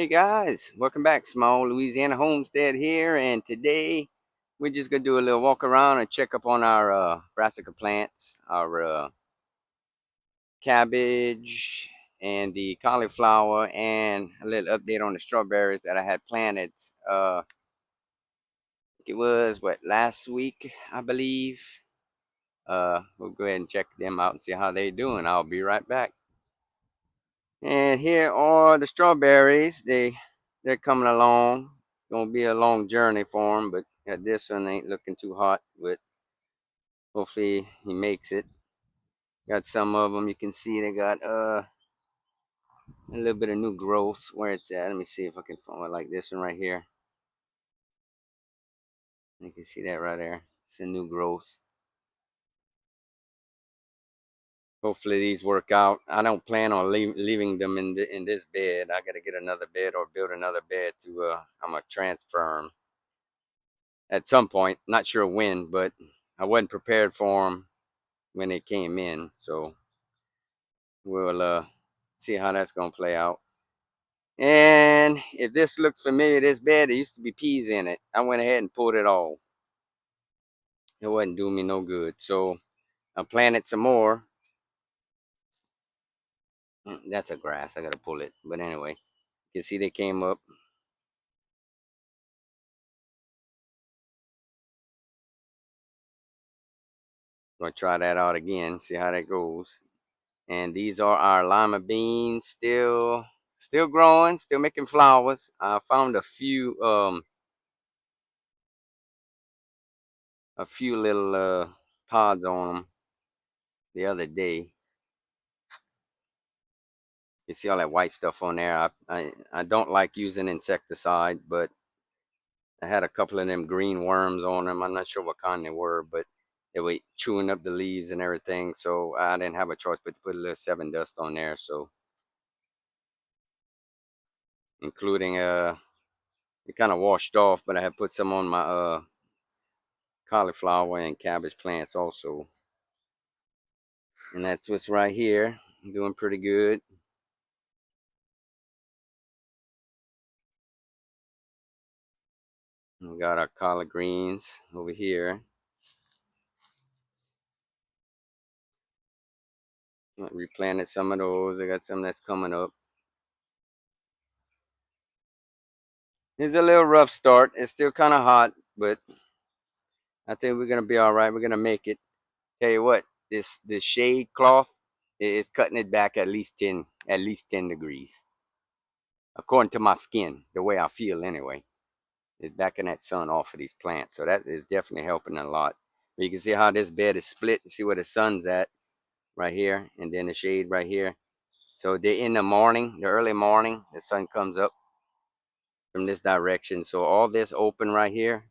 Hey guys, welcome back. Small Louisiana Homestead here, and today we're just gonna do a little walk around and check up on our brassica plants, our cabbage, and the cauliflower, and a little update on the strawberries that I had planted. It was what, last week, I believe. We'll go ahead and check them out and see how they're doing. I'll be right back. And here are the strawberries. They're coming along. It's gonna be a long journey for them, but this one ain't looking too hot. But hopefully he makes it. Got some of them. You can see they got a little bit of new growth where it's at. Let me see if I can find it like this one right here. You can see that right there. It's a new growth. Hopefully these work out. I don't plan on leaving them in this bed. I got to get another bed or build another bed to I'm gonna transfer them at some point. Not sure when, but I wasn't prepared for them when they came in. So we'll see how that's gonna play out. And if this looks familiar, this bed, there used to be peas in it. I went ahead and pulled it all. It wasn't doing me no good. So I planted some more. That's a grass. I gotta pull it. But anyway, you can see they came up. Gonna try that out again. See how that goes. And these are our lima beans, still growing, still making flowers. I found a few little pods on them the other day. You see all that white stuff on there. I don't like using insecticide, but I had a couple of them green worms on them. I'm not sure what kind they were, but they were chewing up the leaves and everything. So I didn't have a choice but to put a little Sevin Dust on there. So including it kind of washed off, but I had put some on my cauliflower and cabbage plants also. And that's what's right here. I'm doing pretty good. We got our collard greens over here. Replanted some of those. I got some that's coming up. It's a little rough start. It's still kind of hot, but I think we're gonna be all right. We're gonna make it. Tell you what, this shade cloth is cutting it back at least 10 degrees, according to my skin, the way I feel anyway. It's backing that sun off of these plants, so that is definitely helping a lot. But you can see how this bed is split. See where the sun's at right here, and then the shade right here. So in the morning, the early morning, the sun comes up from this direction. So all this open right here,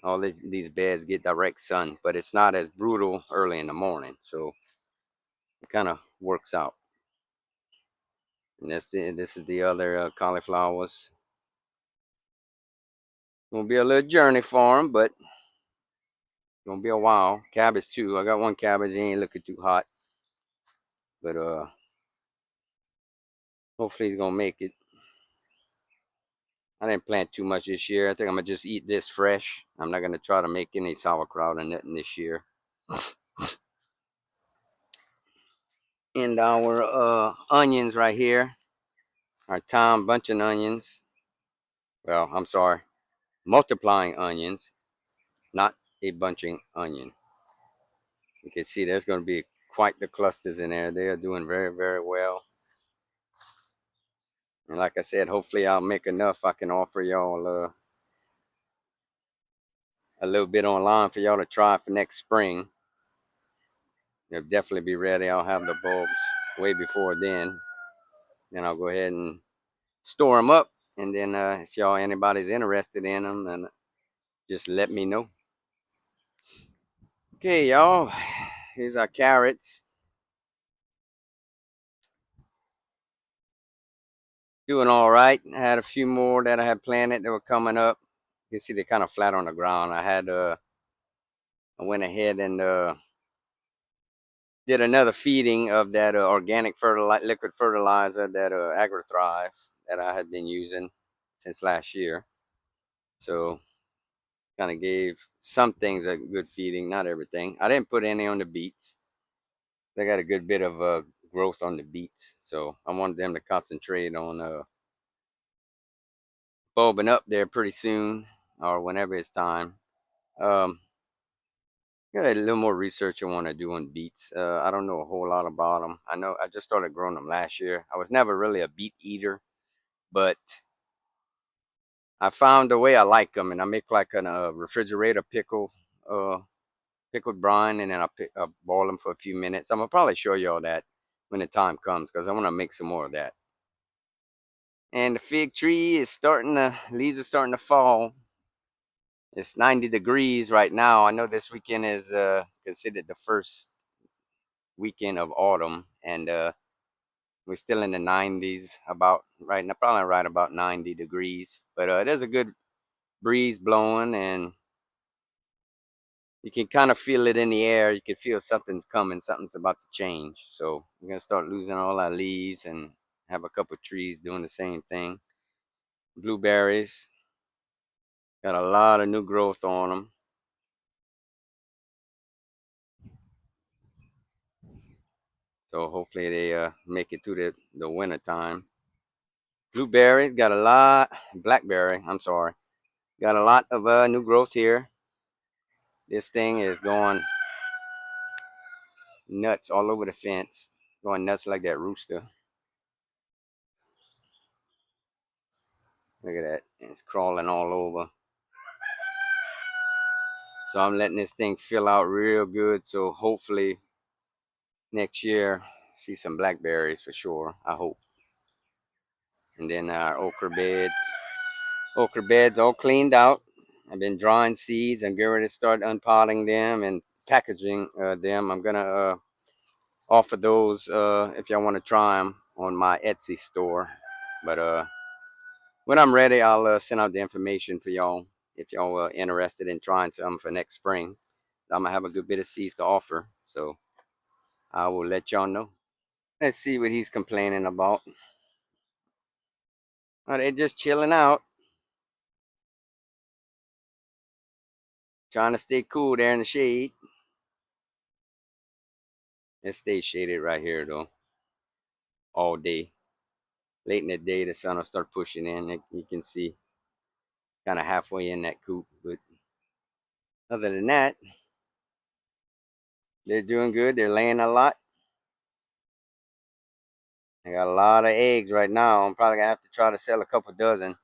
all these beds get direct sun, but it's not as brutal early in the morning. So it kind of works out. And this is the other cauliflowers. Gonna be a little journey for them, but gonna be a while. Cabbage too. I got one cabbage. He ain't looking too hot, but hopefully he's gonna make it. I didn't plant too much this year. I think I'm gonna just eat this fresh. I'm not gonna try to make any sauerkraut or nothing this year. And our onions right here, our thyme bunching onions. Well, I'm sorry, multiplying onions, not a bunching onion. You can see there's going to be quite the clusters in there. They are doing very, very well. And like I said, hopefully I'll make enough I can offer y'all a little bit online for y'all to try for next spring. They'll definitely be ready. I'll have the bulbs way before then. Then I'll go ahead and store them up. And then if y'all anybody's interested in them, then just let me know. Okay, y'all. Here's our carrots. Doing all right. I had a few more that I had planted that were coming up. You can see they're kind of flat on the ground. I went ahead and did another feeding of that organic liquid fertilizer, that AgroThrive that I had been using since last year. So kind of gave some things a good feeding, not everything. I didn't put any on the beets. They got a good bit of growth on the beets, so I wanted them to concentrate on bulbing up there pretty soon or whenever it's time. Um, got a little more research I want to do on beets. I don't know a whole lot about them. I know I just started growing them last year. I was never really a beet eater, but I found the way I like them, and I make like a refrigerator uh, pickled brine, and then I boil them for a few minutes. I'm gonna probably show you all that when the time comes, because I want to make some more of that. And the fig tree is starting to, leaves are starting to fall. It's 90 degrees right now. I know this weekend is considered the first weekend of autumn, and we're still in the 90s, about right now, probably right about 90 degrees. But there's a good breeze blowing, and you can kind of feel it in the air. You can feel something's coming, something's about to change. So we're gonna start losing all our leaves and have a couple trees doing the same thing. Blueberries got a lot of new growth on them. So hopefully they make it through the winter time. Blueberries got a lot, blackberry, I'm sorry, got a lot of new growth here. This thing is going nuts all over the fence, going nuts like that rooster. Look at that, it's crawling all over. So I'm letting this thing fill out real good. So hopefully next year see some blackberries for sure. I hope. And then our okra beds all cleaned out. I've been drawing seeds. I'm getting ready to start unpotting them and packaging them. I'm gonna offer those if y'all want to try them on my Etsy store. But when I'm ready, I'll send out the information for y'all if y'all are interested in trying some for next spring. I'm gonna have a good bit of seeds to offer, so I will let y'all know. Let's see what he's complaining about. Oh, they just chilling out, trying to stay cool there in the shade. It stays shaded right here though, all day. Late in the day, the sun will start pushing in. You can see kind of halfway in that coop. But other than that, they're doing good. They're laying a lot. I got a lot of eggs right now. I'm probably gonna have to try to sell a couple dozen.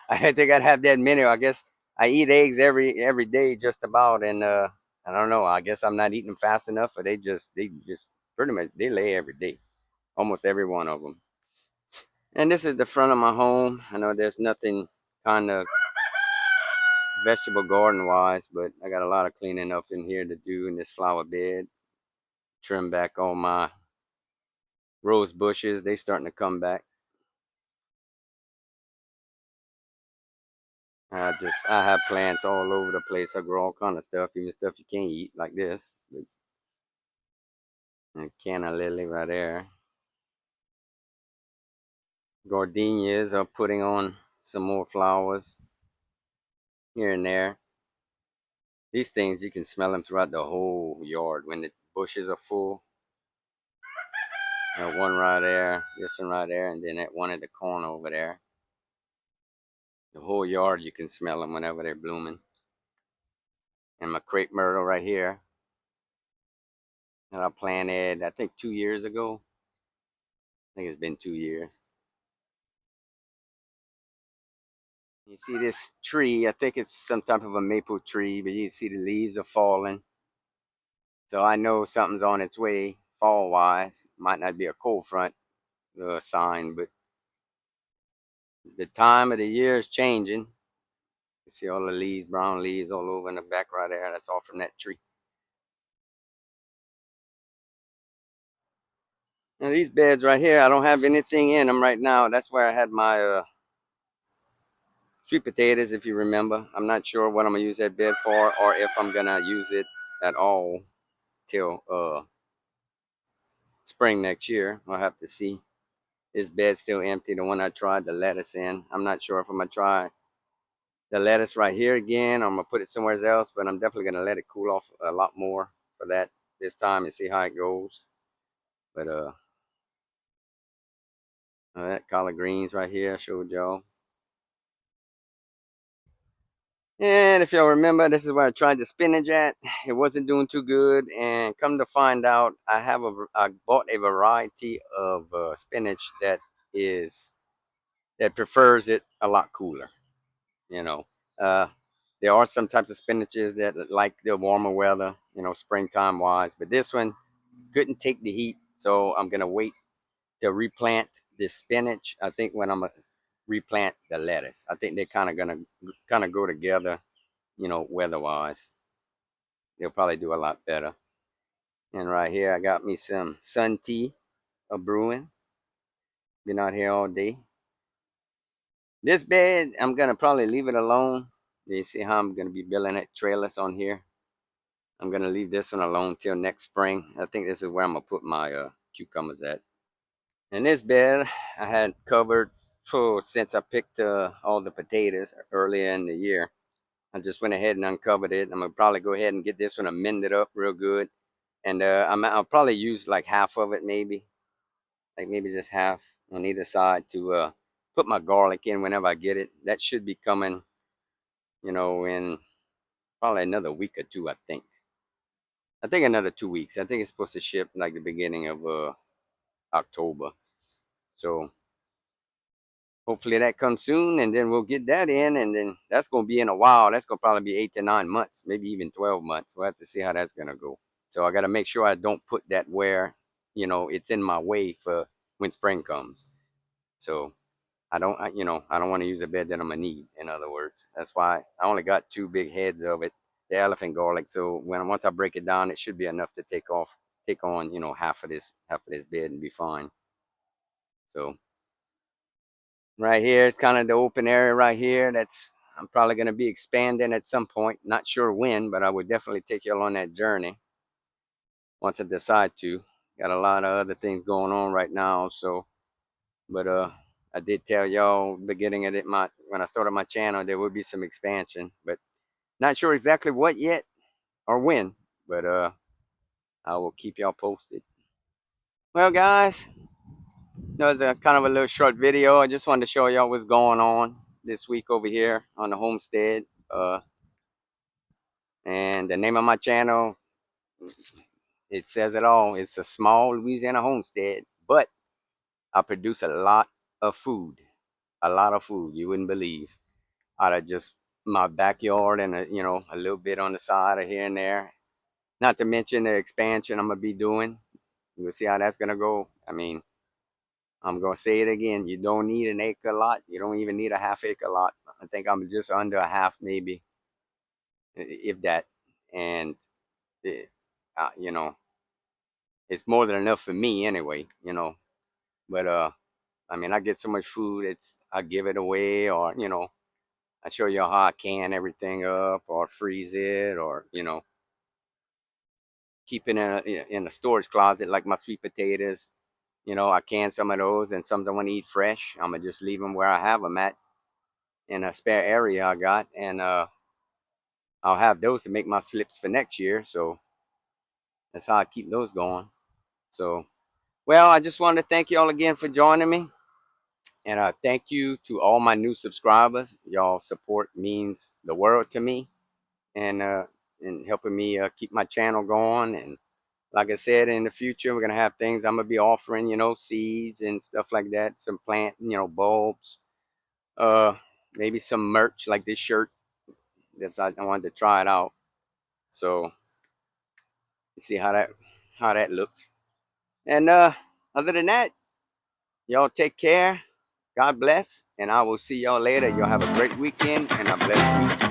I think I'd have that many. I guess I eat eggs every day just about, and I don't know. I guess I'm not eating them fast enough, or they just pretty much they lay every day, almost every one of them. And this is the front of my home. I know there's nothing kind of vegetable garden wise, but I got a lot of cleaning up in here to do in this flower bed. Trim back all my rose bushes. They starting to come back. I have plants all over the place. I grow all kind of stuff, even stuff you can't eat like this. And canna lily right there. Gardenias are putting on some more flowers here and there. These things you can smell them throughout the whole yard when the bushes are full. One right there, this one right there, and then that one at the corner over there. The whole yard you can smell them whenever they're blooming. And my crepe myrtle right here that I planted, I think 2 years ago. I think it's been 2 years. You see this tree, I think it's some type of a maple tree, but you see the leaves are falling. So I know something's on its way fall wise. Might not be a cold front sign, but the time of the year is changing. You see all the leaves, brown leaves all over in the back right there. That's all from that tree. Now these beds right here, I don't have anything in them right now. That's where I had my sweet potatoes, if you remember. I'm not sure what I'm gonna use that bed for, or if I'm gonna use it at all till spring next year. I'll have to see. This bed's still empty. The one I tried the lettuce in. I'm not sure if I'm gonna try the lettuce right here again, or I'm gonna put it somewhere else. But I'm definitely gonna let it cool off a lot more for that this time and see how it goes. But that collard greens right here I showed y'all. And if y'all remember, this is where I tried the spinach at. It wasn't doing too good, and come to find out, I bought a variety of spinach is that prefers it a lot cooler. You know, uh, there are some types of spinaches that like the warmer weather, springtime wise, but this one couldn't take the heat, so I'm gonna wait to replant this spinach. I think when I'm gonna replant the lettuce, I think they're kind of go together, weather wise. They'll probably do a lot better. And right here, I got me some sun tea of brewing. Been out here all day. This bed, I'm gonna probably leave it alone. You see how I'm gonna be building it trailers on here. I'm gonna leave this one alone till next spring. I think this is where I'm gonna put my cucumbers at. And this bed I had covered since I picked all the potatoes earlier in the year. I just went ahead and uncovered it. I'm gonna probably go ahead and get this one amended up real good. And I'll probably use like half of it, maybe just half on either side to put my garlic in whenever I get it. That should be coming, in probably another week or two, I think. I think another 2 weeks. I think it's supposed to ship like the beginning of October. So hopefully that comes soon, and then we'll get that in, and then that's gonna be in a while. That's gonna probably be 8 to 9 months, maybe even 12 months. We'll have to see how that's gonna go. So I got to make sure I don't put that where, it's in my way for when spring comes. So I don't want to use a bed that I'm gonna need. In other words, that's why I only got two big heads of it, the elephant garlic. So once I break it down, it should be enough to take on, half of this bed and be fine. So right here is kind of the open area right here. I'm probably gonna be expanding at some point. Not sure when, but I would definitely take y'all on that journey once I decide to. Got a lot of other things going on right now, so but I did tell y'all beginning of it my when I started my channel there would be some expansion, but not sure exactly what yet or when. But I will keep y'all posted. Well, guys, that was a kind of a little short video. I just wanted to show y'all what's going on this week over here on the homestead. And the name of my channel, it says it all. It's a small Louisiana homestead, but I produce a lot of food. A lot of food you wouldn't believe out of just my backyard and a little bit on the side or here and there. Not to mention the expansion I'm gonna be doing. We'll see how that's gonna go. I mean, I'm gonna say it again. You don't need an acre lot. You don't even need a half-acre lot. I think I'm just under a half, maybe, if that. And it, uh, you know, it's more than enough for me anyway. But I mean, I get so much food. I give it away, or I show you how I can everything up, or freeze it, or keep it in a storage closet like my sweet potatoes. I can some of those, and some I want to eat fresh. I'm gonna just leave them where I have them at in a spare area I got, and I'll have those to make my slips for next year. So that's how I keep those going. So, well, I just wanted to thank you all again for joining me, and thank you to all my new subscribers. Y'all support means the world to me, and helping me keep my channel going. And like I said, in the future, we're gonna have things I'm gonna be offering, seeds and stuff like that, some plant, bulbs, uh, maybe some merch like this shirt. I wanted to try it out, so see how that looks. And other than that, y'all take care. God bless, and I will see y'all later. Y'all have a great weekend and a blessed week.